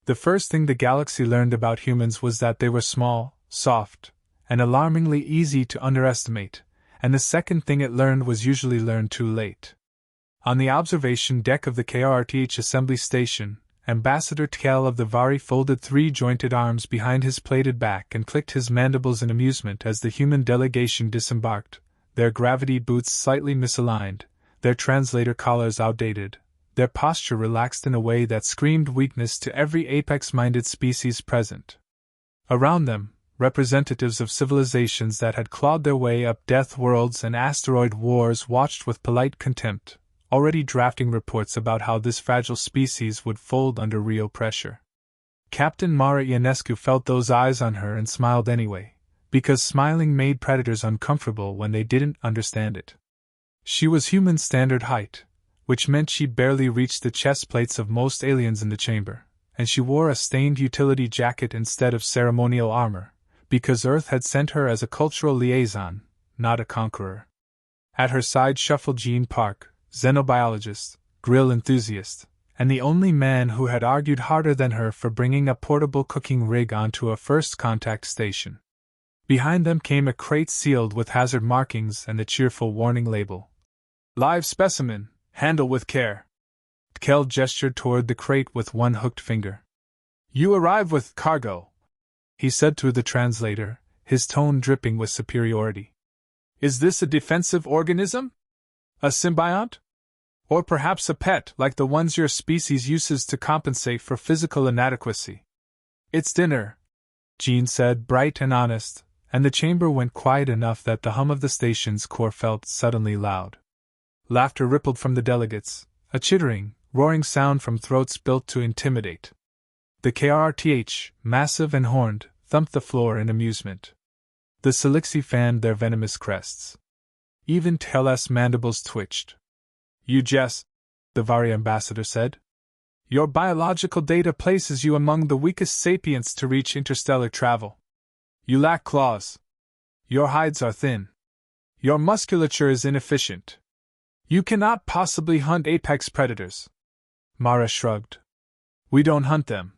The first thing the galaxy learned about humans was that they were small, soft, and alarmingly easy to underestimate, and the second thing it learned was usually learned too late. On the observation deck of the KRTH assembly station, Ambassador Tkell of the Vari folded three-jointed arms behind his plated back and clicked his mandibles in amusement as the human delegation disembarked, their gravity boots slightly misaligned, their translator collars outdated, their posture relaxed in a way that screamed weakness to every apex-minded species present. Around them, representatives of civilizations that had clawed their way up death worlds and asteroid wars watched with polite contempt, already drafting reports about how this fragile species would fold under real pressure. Captain Mara Ionescu felt those eyes on her and smiled anyway, because smiling made predators uncomfortable when they didn't understand it. She was human standard height, which meant she barely reached the chest plates of most aliens in the chamber, and she wore a stained utility jacket instead of ceremonial armor, because Earth had sent her as a cultural liaison, not a conqueror. At her side shuffled Gene Park, xenobiologist, grill enthusiast, and the only man who had argued harder than her for bringing a portable cooking rig onto a first contact station. Behind them came a crate sealed with hazard markings and the cheerful warning label. Live specimen, handle with care. Tkell gestured toward the crate with one hooked finger. You arrive with cargo, he said through the translator, his tone dripping with superiority. Is this a defensive organism? A symbiont? Or perhaps a pet like the ones your species uses to compensate for physical inadequacy? It's dinner, Jean said, bright and honest, and the chamber went quiet enough that the hum of the station's core felt suddenly loud. Laughter rippled from the delegates, a chittering, roaring sound from throats built to intimidate. The KRTH, massive and horned, thumped the floor in amusement. The Silixi fanned their venomous crests. Even Tkell's mandibles twitched. You jest, the Vari ambassador said. Your biological data places you among the weakest sapients to reach interstellar travel. You lack claws. Your hides are thin. Your musculature is inefficient. You cannot possibly hunt apex predators. Mara shrugged. We don't hunt them,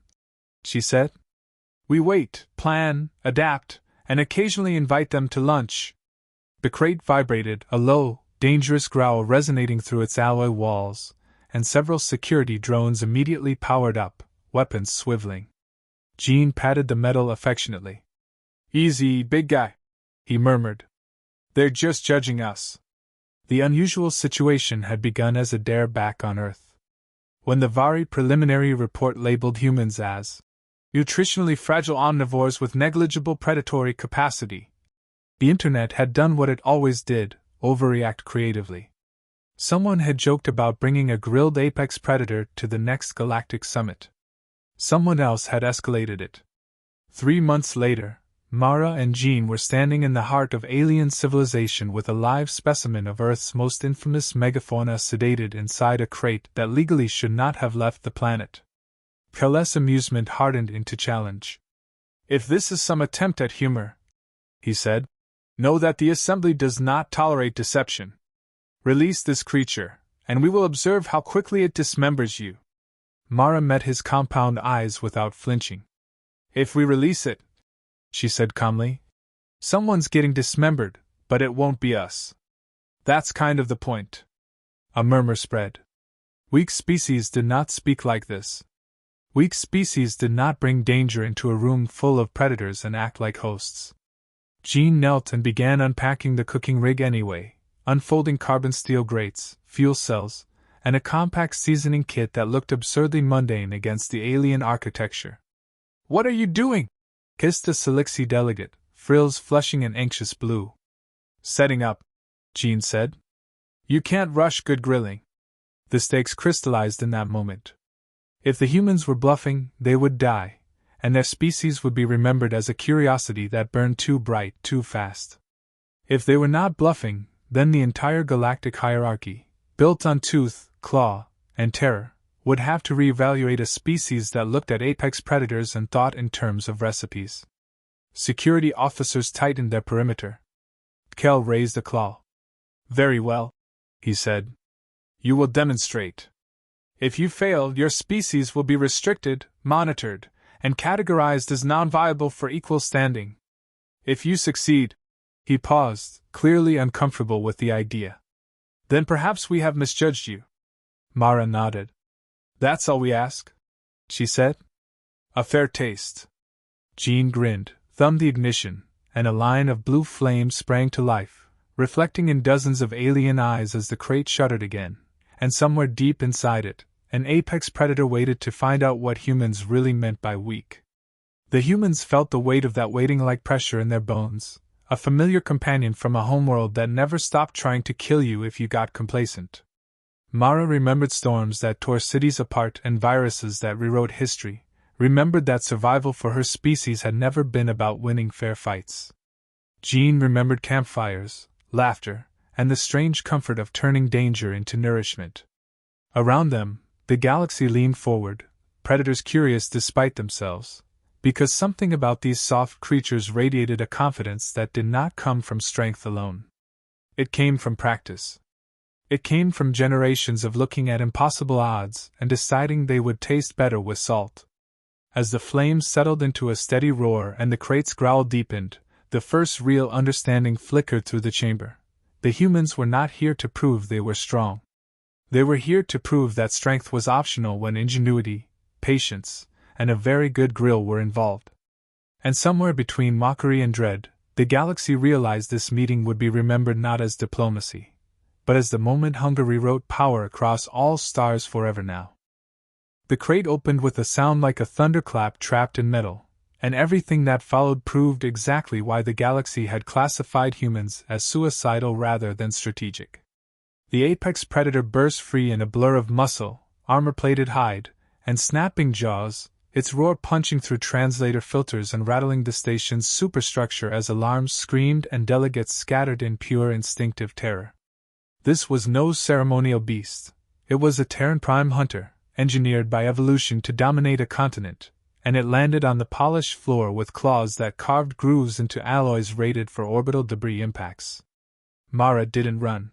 she said. We wait, plan, adapt, and occasionally invite them to lunch. The crate vibrated, a low, dangerous growl resonating through its alloy walls, and several security drones immediately powered up, weapons swiveling. Jean patted the metal affectionately. Easy, big guy, he murmured. They're just judging us. The unusual situation had begun as a dare back on Earth. When the Vari preliminary report labeled humans as nutritionally fragile omnivores with negligible predatory capacity, the internet had done what it always did, overreact creatively. Someone had joked about bringing a grilled apex predator to the next galactic summit. Someone else had escalated it. 3 months later, Mara and Jean were standing in the heart of alien civilization with a live specimen of Earth's most infamous megafauna sedated inside a crate that legally should not have left the planet. Tkell's amusement hardened into challenge. If this is some attempt at humor, he said, know that the Assembly does not tolerate deception. Release this creature, and we will observe how quickly it dismembers you. Mara met his compound eyes without flinching. If we release it, she said calmly, someone's getting dismembered, but it won't be us. That's kind of the point. A murmur spread. Weak species did not speak like this. Weak species did not bring danger into a room full of predators and act like hosts. Jean knelt and began unpacking the cooking rig anyway, unfolding carbon steel grates, fuel cells, and a compact seasoning kit that looked absurdly mundane against the alien architecture. What are you doing? Kissed a Silixi delegate, frills flushing an anxious blue. Setting up, Jean said. You can't rush good grilling. The stakes crystallized in that moment. If the humans were bluffing, they would die, and their species would be remembered as a curiosity that burned too bright too fast. If they were not bluffing, then the entire galactic hierarchy, built on tooth, claw, and terror, would have to reevaluate a species that looked at apex predators and thought in terms of recipes. Security officers tightened their perimeter. Tkell raised a claw. Very well, he said. You will demonstrate. If you fail, your species will be restricted, monitored, and categorized as non-viable for equal standing. If you succeed, he paused, clearly uncomfortable with the idea. Then perhaps we have misjudged you. Mara nodded. That's all we ask, she said. A fair taste. Jean grinned, thumbed the ignition, and a line of blue flame sprang to life, reflecting in dozens of alien eyes as the crate shuddered again, and somewhere deep inside it, an apex predator waited to find out what humans really meant by weak. The humans felt the weight of that waiting-like pressure in their bones, a familiar companion from a homeworld that never stopped trying to kill you if you got complacent. Mara remembered storms that tore cities apart and viruses that rewrote history, remembered that survival for her species had never been about winning fair fights. Jean remembered campfires, laughter, and the strange comfort of turning danger into nourishment. Around them, the galaxy leaned forward, predators curious despite themselves, because something about these soft creatures radiated a confidence that did not come from strength alone. It came from practice. It came from generations of looking at impossible odds and deciding they would taste better with salt. As the flames settled into a steady roar and the crate's growl deepened, the first real understanding flickered through the chamber. The humans were not here to prove they were strong. They were here to prove that strength was optional when ingenuity, patience, and a very good grill were involved. And somewhere between mockery and dread, the galaxy realized this meeting would be remembered not as diplomacy, but as the moment hunger rewrote power across all stars forever now. The crate opened with a sound like a thunderclap trapped in metal, and everything that followed proved exactly why the galaxy had classified humans as suicidal rather than strategic. The apex predator burst free in a blur of muscle, armor-plated hide, and snapping jaws, its roar punching through translator filters and rattling the station's superstructure as alarms screamed and delegates scattered in pure instinctive terror. This was no ceremonial beast. It was a Terran prime hunter, engineered by evolution to dominate a continent, and it landed on the polished floor with claws that carved grooves into alloys rated for orbital debris impacts. Mara didn't run.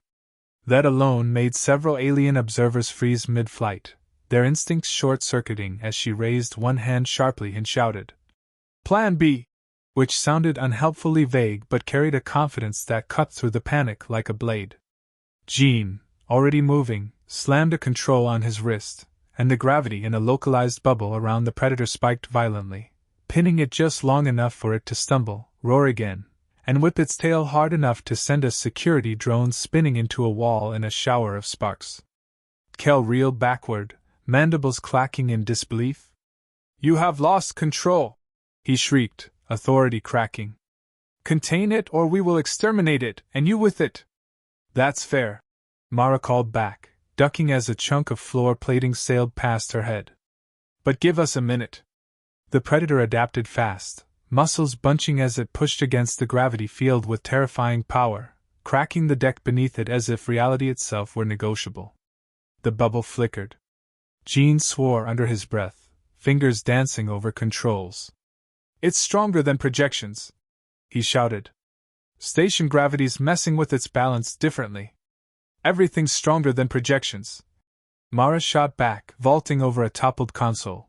That alone made several alien observers freeze mid-flight, their instincts short-circuiting as she raised one hand sharply and shouted, "Plan B!" which sounded unhelpfully vague but carried a confidence that cut through the panic like a blade. Jean, already moving, slammed a control on his wrist, and the gravity in a localized bubble around the predator spiked violently, pinning it just long enough for it to stumble, roar again, and whip its tail hard enough to send a security drone spinning into a wall in a shower of sparks. Kel reeled backward, mandibles clacking in disbelief. "You have lost control!" he shrieked, authority cracking. "Contain it or we will exterminate it, and you with it!" "That's fair," Mara called back, ducking as a chunk of floor plating sailed past her head. "But give us a minute." The predator adapted fast, muscles bunching as it pushed against the gravity field with terrifying power, cracking the deck beneath it as if reality itself were negotiable. The bubble flickered. Jean swore under his breath, fingers dancing over controls. "It's stronger than projections," he shouted. "Station gravity's messing with its balance differently. Everything's stronger than projections." Mara shot back, vaulting over a toppled console.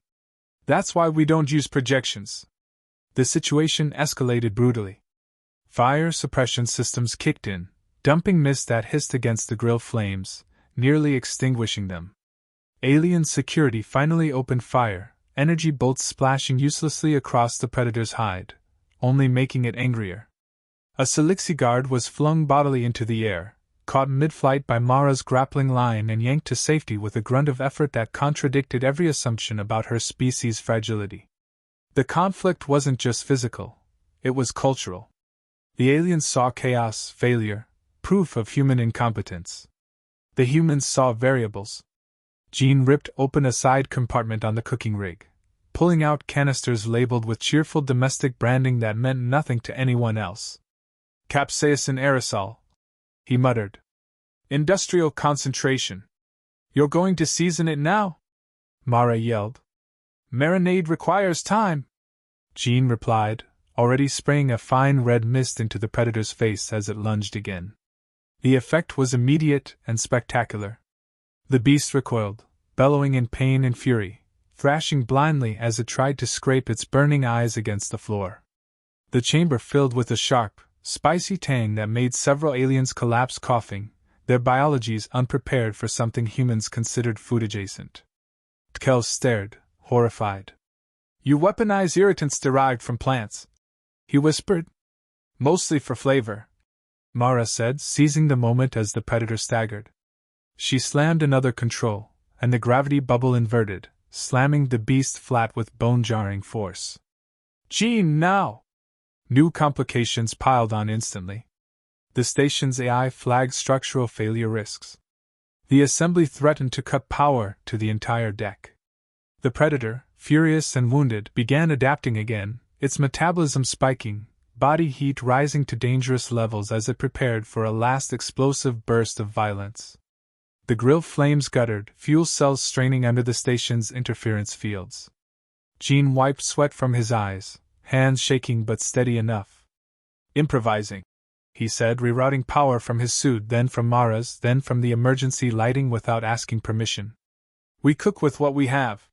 "That's why we don't use projections." The situation escalated brutally. Fire suppression systems kicked in, dumping mist that hissed against the grill flames, nearly extinguishing them. Alien security finally opened fire, energy bolts splashing uselessly across the predator's hide, only making it angrier. A Selixi guard was flung bodily into the air, caught mid-flight by Mara's grappling line and yanked to safety with a grunt of effort that contradicted every assumption about her species' fragility. The conflict wasn't just physical, it was cultural. The aliens saw chaos, failure, proof of human incompetence. The humans saw variables. Jean ripped open a side compartment on the cooking rig, pulling out canisters labeled with cheerful domestic branding that meant nothing to anyone else. "Capsaicin aerosol," he muttered. "Industrial concentration." "You're going to season it now?" Mara yelled. "Marinade requires time," Jean replied, already spraying a fine red mist into the predator's face as it lunged again. The effect was immediate and spectacular. The beast recoiled, bellowing in pain and fury, thrashing blindly as it tried to scrape its burning eyes against the floor. The chamber filled with a sharp, spicy tang that made several aliens collapse coughing, their biologies unprepared for something humans considered food adjacent. Tkels stared, horrified. "You weaponize irritants derived from plants," he whispered. "Mostly for flavor," Mara said, seizing the moment as the predator staggered. She slammed another control, and the gravity bubble inverted, slamming the beast flat with bone-jarring force. "Gene, now!" New complications piled on instantly. The station's AI flagged structural failure risks. The assembly threatened to cut power to the entire deck. The predator, furious and wounded, began adapting again, its metabolism spiking, body heat rising to dangerous levels as it prepared for a last explosive burst of violence. The grill flames guttered, fuel cells straining under the station's interference fields. Gene wiped sweat from his eyes, hands shaking but steady enough. "Improvising," he said, rerouting power from his suit, then from Mara's, then from the emergency lighting without asking permission. "We cook with what we have."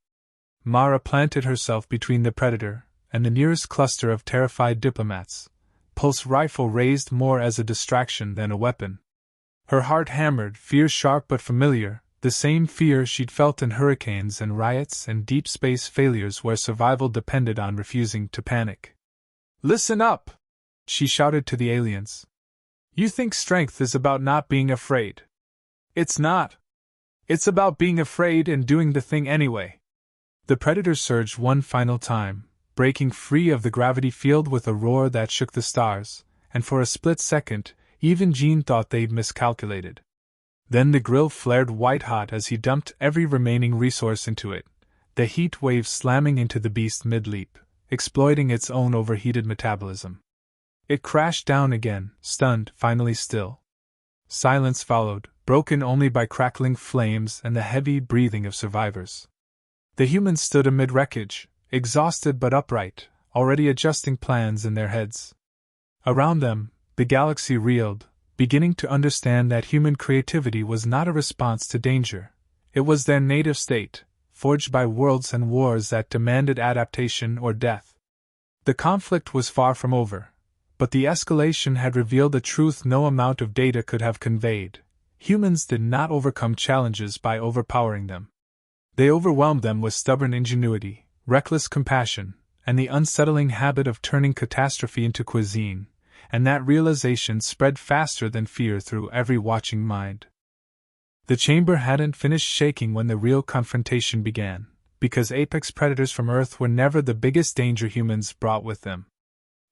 Mara planted herself between the predator and the nearest cluster of terrified diplomats, pulse rifle raised more as a distraction than a weapon. Her heart hammered, fear sharp but familiar, the same fear she'd felt in hurricanes and riots and deep space failures where survival depended on refusing to panic. "Listen up!" she shouted to the aliens. "You think strength is about not being afraid. It's not. It's about being afraid and doing the thing anyway." The predator surged one final time, breaking free of the gravity field with a roar that shook the stars, and for a split second, even Gene thought they'd miscalculated. Then the grill flared white-hot as he dumped every remaining resource into it, the heat wave slamming into the beast mid-leap, exploiting its own overheated metabolism. It crashed down again, stunned, finally still. Silence followed, broken only by crackling flames and the heavy breathing of survivors. The humans stood amid wreckage, exhausted but upright, already adjusting plans in their heads. Around them, the galaxy reeled, beginning to understand that human creativity was not a response to danger. It was their native state, forged by worlds and wars that demanded adaptation or death. The conflict was far from over, but the escalation had revealed a truth no amount of data could have conveyed. Humans did not overcome challenges by overpowering them. They overwhelmed them with stubborn ingenuity, reckless compassion, and the unsettling habit of turning catastrophe into cuisine, and that realization spread faster than fear through every watching mind. The chamber hadn't finished shaking when the real confrontation began, because apex predators from Earth were never the biggest danger humans brought with them.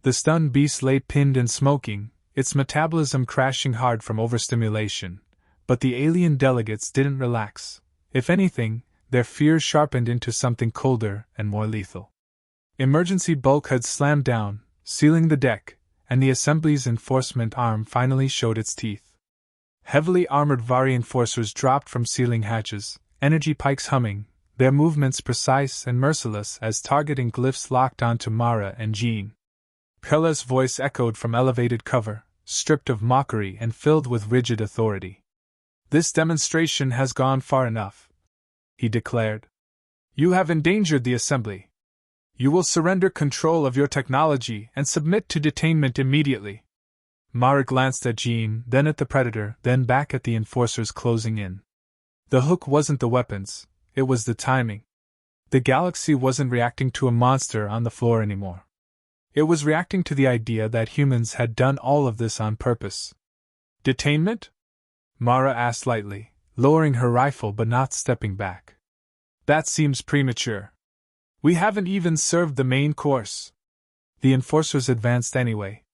The stunned beast lay pinned and smoking, its metabolism crashing hard from overstimulation, but the alien delegates didn't relax. If anything, their fear sharpened into something colder and more lethal. Emergency bulkheads slammed down, sealing the deck, and the assembly's enforcement arm finally showed its teeth. Heavily armored Vari enforcers dropped from ceiling hatches, energy pikes humming, their movements precise and merciless as targeting glyphs locked onto Mara and Jean. Pella's voice echoed from elevated cover, stripped of mockery and filled with rigid authority. "This demonstration has gone far enough," he declared. "You have endangered the assembly. You will surrender control of your technology and submit to detainment immediately." Mara glanced at Jean, then at the predator, then back at the enforcers closing in. The hook wasn't the weapons, it was the timing. The galaxy wasn't reacting to a monster on the floor anymore. It was reacting to the idea that humans had done all of this on purpose. "Detainment?" Mara asked lightly, lowering her rifle but not stepping back. "That seems premature. We haven't even served the main course." The enforcers advanced anyway.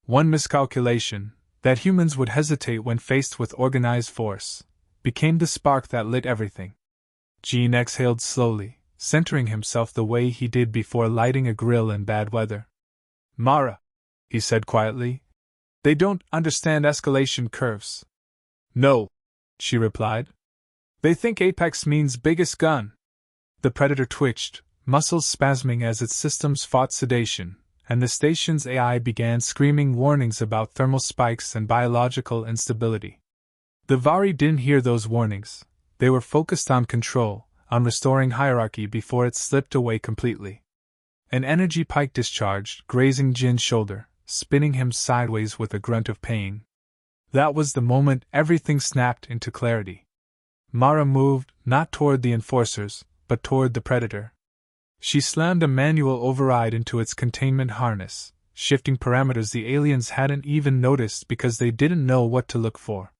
One miscalculation, that humans would hesitate when faced with organized force, became the spark that lit everything. Gene exhaled slowly, centering himself the way he did before lighting a grill in bad weather. "Mara," he said quietly, "they don't understand escalation curves." "No," she replied. "They think Apex means biggest gun." The predator twitched, muscles spasming as its systems fought sedation, and the station's AI began screaming warnings about thermal spikes and biological instability. The Vari didn't hear those warnings. They were focused on control, on restoring hierarchy before it slipped away completely. An energy pike discharged, grazing Jin's shoulder, spinning him sideways with a grunt of pain. That was the moment everything snapped into clarity. Mara moved, not toward the enforcers, but toward the predator. She slammed a manual override into its containment harness, shifting parameters the aliens hadn't even noticed because they didn't know what to look for.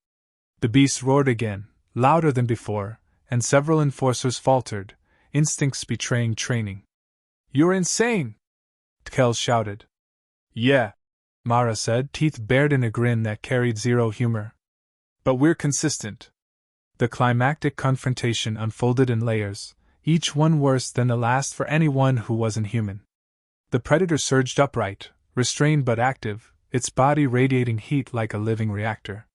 The beast roared again, louder than before, and several enforcers faltered, instincts betraying training. "You're insane!" Tkel shouted. "Yeah," Mara said, teeth bared in a grin that carried zero humor. "But we're consistent." The climactic confrontation unfolded in layers, each one worse than the last for anyone who wasn't human. The predator surged upright, restrained but active, its body radiating heat like a living reactor.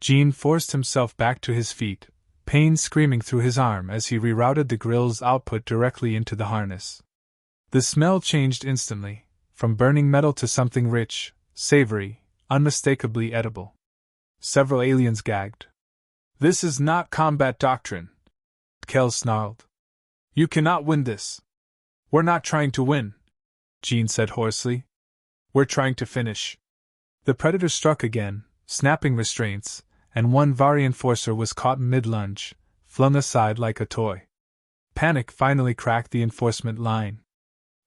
Jin forced himself back to his feet, pain screaming through his arm as he rerouted the grill's output directly into the harness. The smell changed instantly, from burning metal to something rich, savory, unmistakably edible. Several aliens gagged. "This is not combat doctrine," Kel snarled. "You cannot win this." "We're not trying to win," Jin said hoarsely. "We're trying to finish." The predator struck again, snapping restraints, and one Vari enforcer was caught mid-lunge, flung aside like a toy. Panic finally cracked the enforcement line.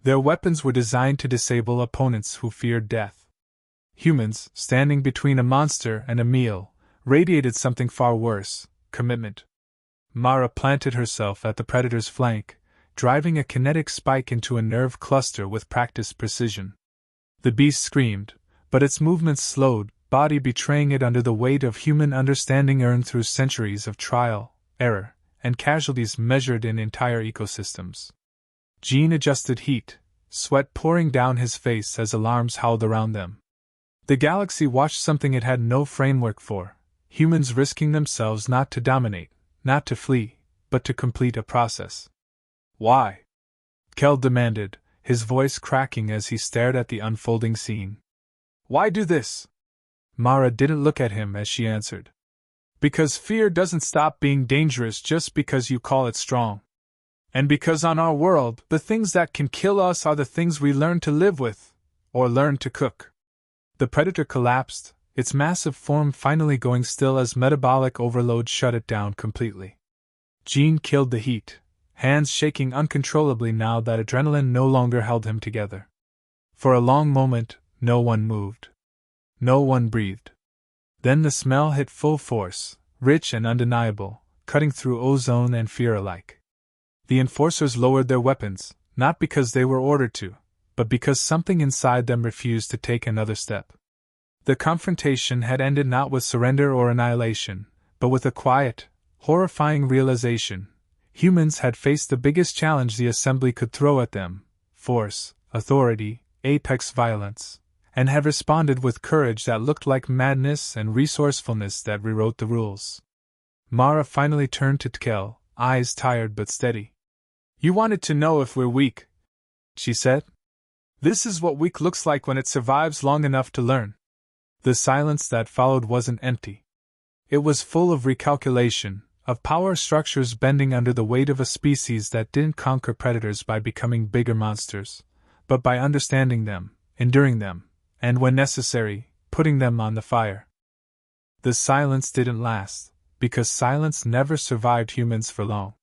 Their weapons were designed to disable opponents who feared death. Humans, standing between a monster and a meal, radiated something far worse: commitment. Mara planted herself at the predator's flank, driving a kinetic spike into a nerve cluster with practiced precision. The beast screamed, but its movements slowed, body betraying it under the weight of human understanding earned through centuries of trial, error, and casualties measured in entire ecosystems. Jin adjusted heat, sweat pouring down his face as alarms howled around them. The galaxy watched something it had no framework for: humans risking themselves not to dominate, not to flee, but to complete a process. "Why?" Kel demanded, his voice cracking as he stared at the unfolding scene. "Why do this?" Mara didn't look at him as she answered. "Because fear doesn't stop being dangerous just because you call it strong. And because on our world, the things that can kill us are the things we learn to live with, or learn to cook." The predator collapsed, its massive form finally going still as metabolic overload shut it down completely. Jin killed the heat, hands shaking uncontrollably now that adrenaline no longer held him together. For a long moment, no one moved. No one breathed. Then the smell hit full force, rich and undeniable, cutting through ozone and fear alike. The enforcers lowered their weapons, not because they were ordered to, but because something inside them refused to take another step. The confrontation had ended not with surrender or annihilation, but with a quiet, horrifying realization. Humans had faced the biggest challenge the Assembly could throw at them: force, authority, apex violence, and had responded with courage that looked like madness and resourcefulness that rewrote the rules. Mara finally turned to Tkel, eyes tired but steady. "You wanted to know if we're weak," she said. "This is what weak looks like when it survives long enough to learn." The silence that followed wasn't empty. It was full of recalculation, of power structures bending under the weight of a species that didn't conquer predators by becoming bigger monsters, but by understanding them, enduring them, and when necessary, putting them on the fire. The silence didn't last, because silence never survived humans for long.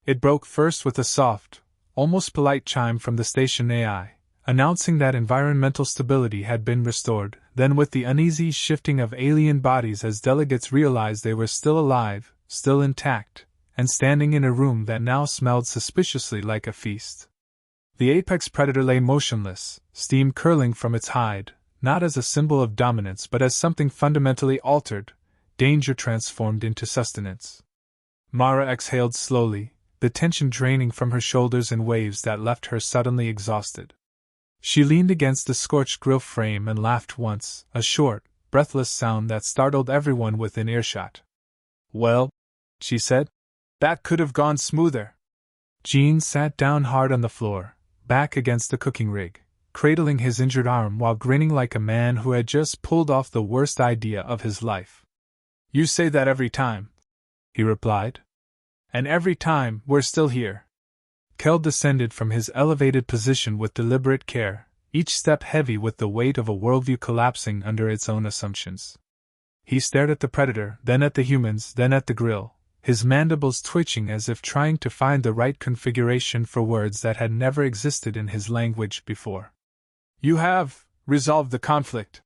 It broke first with a soft, almost polite chime from the station AI, announcing that environmental stability had been restored, then with the uneasy shifting of alien bodies as delegates realized they were still alive, still intact, and standing in a room that now smelled suspiciously like a feast. The apex predator lay motionless, steam curling from its hide, not as a symbol of dominance but as something fundamentally altered, danger transformed into sustenance. Mara exhaled slowly, the tension draining from her shoulders in waves that left her suddenly exhausted. She leaned against the scorched grill frame and laughed once, a short, breathless sound that startled everyone within earshot. "Well," she said, "that could have gone smoother." Jin sat down hard on the floor, back against the cooking rig, cradling his injured arm while grinning like a man who had just pulled off the worst idea of his life. "You say that every time," he replied. And every time, we're still here. Kel descended from his elevated position with deliberate care, each step heavy with the weight of a worldview collapsing under its own assumptions. He stared at the predator, then at the humans, then at the grill, his mandibles twitching as if trying to find the right configuration for words that had never existed in his language before. You have resolved the conflict,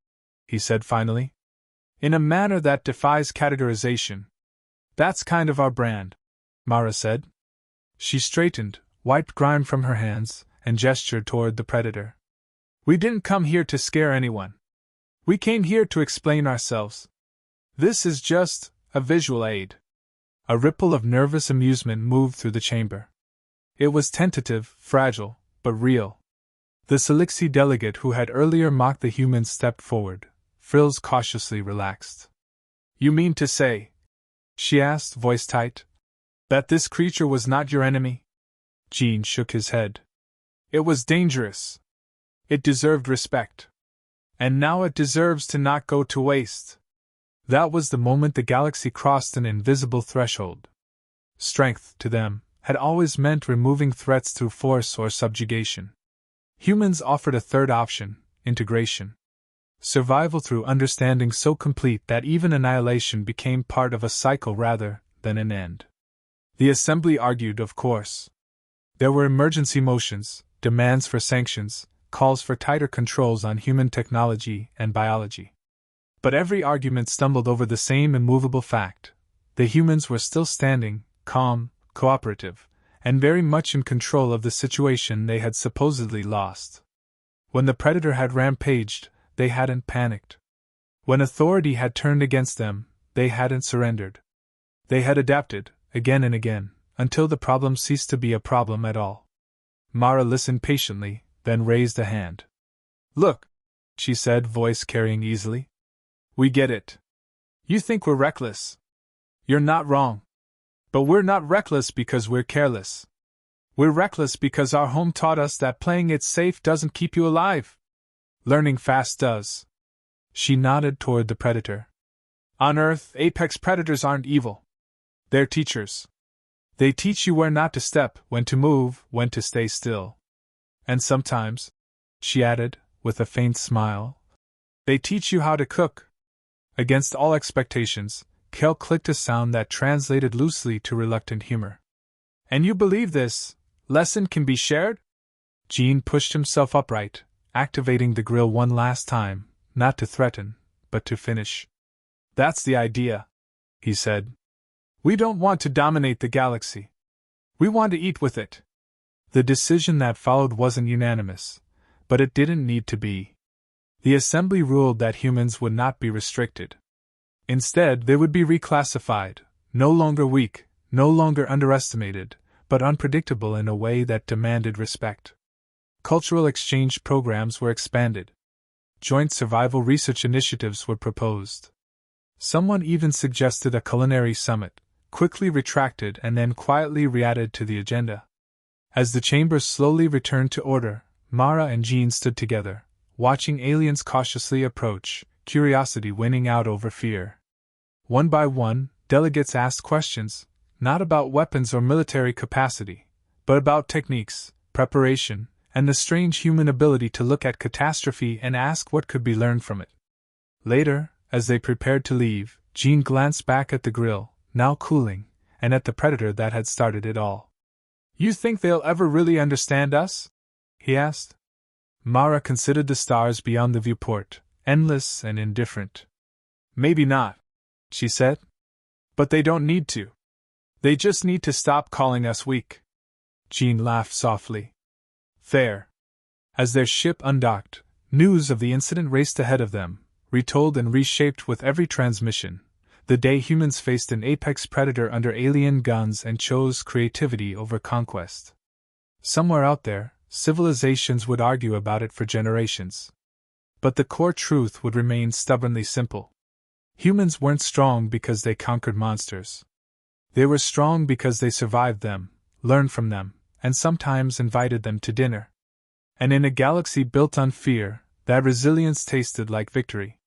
he said finally, in a manner that defies categorization. That's kind of our brand, Mara said. She straightened, wiped grime from her hands, and gestured toward the predator. We didn't come here to scare anyone. We came here to explain ourselves. This is just a visual aid. A ripple of nervous amusement moved through the chamber. It was tentative, fragile, but real. The Selixi delegate who had earlier mocked the humans stepped forward, frills cautiously relaxed. You mean to say, she asked, voice tight, that this creature was not your enemy? Jean shook his head. It was dangerous. It deserved respect. And now it deserves to not go to waste. That was the moment the galaxy crossed an invisible threshold. Strength, to them, had always meant removing threats through force or subjugation. Humans offered a third option, integration. Survival through understanding so complete that even annihilation became part of a cycle rather than an end. The assembly argued, of course. There were emergency motions, demands for sanctions, calls for tighter controls on human technology and biology. But every argument stumbled over the same immovable fact. The humans were still standing, calm, cooperative, and very much in control of the situation they had supposedly lost. When the predator had rampaged, they hadn't panicked. When authority had turned against them, they hadn't surrendered. They had adapted, again and again, until the problem ceased to be a problem at all. Mara listened patiently, then raised a hand. Look, she said, voice carrying easily. We get it. You think we're reckless. You're not wrong. But we're not reckless because we're careless. We're reckless because our home taught us that playing it safe doesn't keep you alive. Learning fast does. She nodded toward the predator. On Earth, apex predators aren't evil. They're teachers. They teach you where not to step, when to move, when to stay still. And sometimes, she added, with a faint smile, they teach you how to cook. Against all expectations, Kel clicked a sound that translated loosely to reluctant humor. And you believe this lesson can be shared? Jean pushed himself upright, activating the grill one last time, not to threaten, but to finish. That's the idea, he said. We don't want to dominate the galaxy. We want to eat with it. The decision that followed wasn't unanimous, but it didn't need to be. The assembly ruled that humans would not be restricted. Instead, they would be reclassified, no longer weak, no longer underestimated, but unpredictable in a way that demanded respect. Cultural exchange programs were expanded. Joint survival research initiatives were proposed. Someone even suggested a culinary summit, quickly retracted and then quietly re-added to the agenda. As the chambers slowly returned to order, Mara and Jean stood together, watching aliens cautiously approach, curiosity winning out over fear. One by one, delegates asked questions, not about weapons or military capacity, but about techniques, preparation, and the strange human ability to look at catastrophe and ask what could be learned from it. Later, as they prepared to leave, Jean glanced back at the grill, now cooling, and at the predator that had started it all. You think they'll ever really understand us? He asked. Mara considered the stars beyond the viewport, endless and indifferent. Maybe not, she said. But they don't need to. They just need to stop calling us weak. Jean laughed softly. Fair. As their ship undocked, news of the incident raced ahead of them, retold and reshaped with every transmission. The day humans faced an apex predator under alien guns and chose creativity over conquest. Somewhere out there, civilizations would argue about it for generations. But the core truth would remain stubbornly simple. Humans weren't strong because they conquered monsters. They were strong because they survived them, learned from them, and sometimes invited them to dinner. And in a galaxy built on fear, that resilience tasted like victory.